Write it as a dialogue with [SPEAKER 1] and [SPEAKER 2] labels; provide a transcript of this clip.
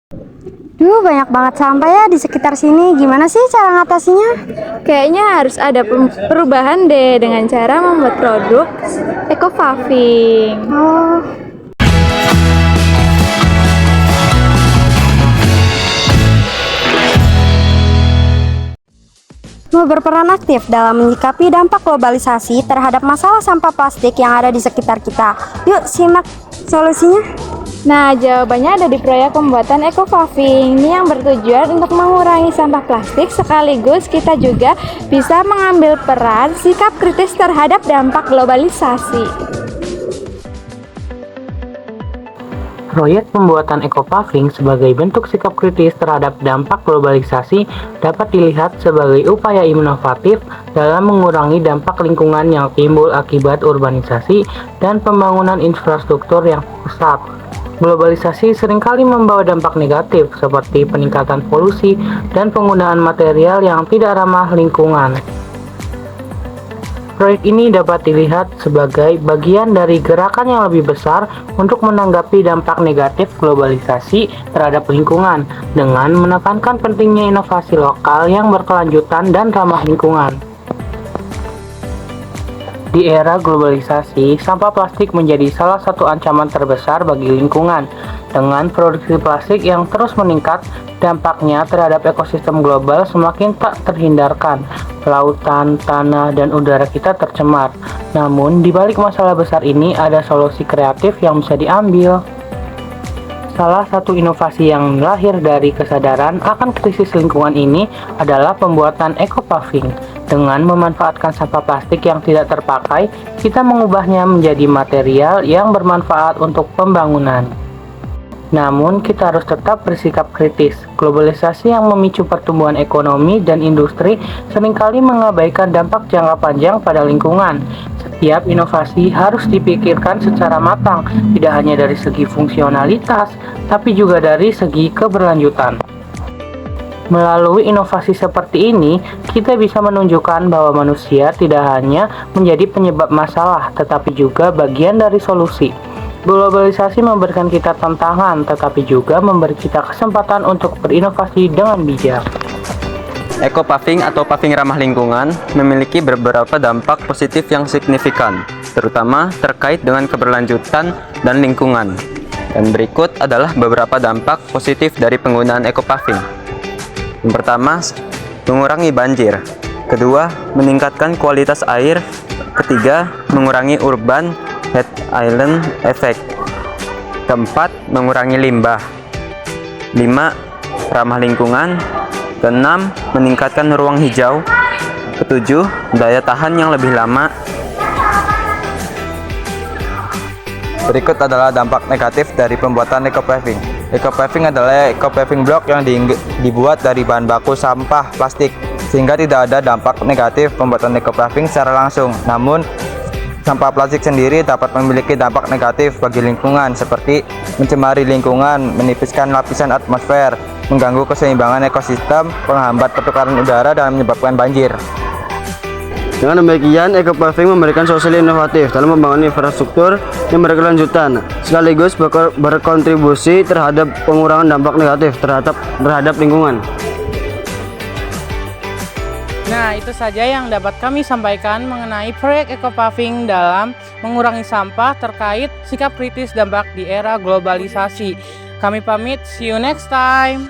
[SPEAKER 1] Duh, banyak banget sampah ya di sekitar sini. Gimana sih cara ngatasinya?
[SPEAKER 2] Kayaknya harus ada perubahan deh dengan cara membuat produk eco-paving.
[SPEAKER 1] Oh, mau berperan aktif dalam menyikapi dampak globalisasi terhadap masalah sampah plastik yang ada di sekitar kita. Yuk, simak solusinya.
[SPEAKER 2] Nah, jawabannya ada di proyek pembuatan eco-paving. Ini yang bertujuan untuk mengurangi sampah plastik sekaligus kita juga bisa mengambil peran sikap kritis terhadap dampak globalisasi.
[SPEAKER 3] Proyek pembuatan eco-paving sebagai bentuk sikap kritis terhadap dampak globalisasi dapat dilihat sebagai upaya inovatif dalam mengurangi dampak lingkungan yang timbul akibat urbanisasi dan pembangunan infrastruktur yang pesat. Globalisasi seringkali membawa dampak negatif seperti peningkatan polusi dan penggunaan material yang tidak ramah lingkungan. Proyek ini dapat dilihat sebagai bagian dari gerakan yang lebih besar untuk menanggapi dampak negatif globalisasi terhadap lingkungan dengan menekankan pentingnya inovasi lokal yang berkelanjutan dan ramah lingkungan. Di era globalisasi, sampah plastik menjadi salah satu ancaman terbesar bagi lingkungan. Dengan produksi plastik yang terus meningkat, dampaknya terhadap ekosistem global semakin tak terhindarkan. Lautan, tanah, dan udara kita tercemar. Namun, di balik masalah besar ini ada solusi kreatif yang bisa diambil. Salah satu inovasi yang lahir dari kesadaran akan krisis lingkungan ini adalah pembuatan eco-paving. Dengan memanfaatkan sampah plastik yang tidak terpakai, kita mengubahnya menjadi material yang bermanfaat untuk pembangunan. Namun, kita harus tetap bersikap kritis. Globalisasi yang memicu pertumbuhan ekonomi dan industri seringkali mengabaikan dampak jangka panjang pada lingkungan. Setiap inovasi harus dipikirkan secara matang, tidak hanya dari segi fungsionalitas, tapi juga dari segi keberlanjutan. Melalui inovasi seperti ini, kita bisa menunjukkan bahwa manusia tidak hanya menjadi penyebab masalah, tetapi juga bagian dari solusi. Globalisasi memberikan kita tantangan, tetapi juga memberi kita kesempatan untuk berinovasi dengan bijak.
[SPEAKER 4] Eco-paving atau paving ramah lingkungan memiliki beberapa dampak positif yang signifikan, terutama terkait dengan keberlanjutan dan lingkungan. Dan berikut adalah beberapa dampak positif dari penggunaan eco-paving. Yang pertama, mengurangi banjir. Kedua, meningkatkan kualitas air. Ketiga, mengurangi urban heat island effect. Keempat, mengurangi limbah. 5. Ramah lingkungan. Keenam, meningkatkan ruang hijau. Ketujuh, daya tahan yang lebih lama. Berikut adalah dampak negatif dari pembuatan eco-paving. Eco-paving adalah eco-paving block yang dibuat dari bahan baku sampah plastik, sehingga tidak ada dampak negatif pembuatan eco-paving secara langsung. Namun, sampah plastik sendiri dapat memiliki dampak negatif bagi lingkungan seperti mencemari lingkungan, menipiskan lapisan atmosfer, mengganggu keseimbangan ekosistem, menghambat pertukaran udara, dan menyebabkan banjir.
[SPEAKER 5] Dengan demikian, eco-paving memberikan solusi inovatif dalam membangun infrastruktur yang berkelanjutan, sekaligus berkontribusi terhadap pengurangan dampak negatif terhadap lingkungan.
[SPEAKER 6] Nah, itu saja yang dapat kami sampaikan mengenai proyek eco-paving dalam mengurangi sampah terkait sikap kritis dampak di era globalisasi. Kami pamit, see you next time.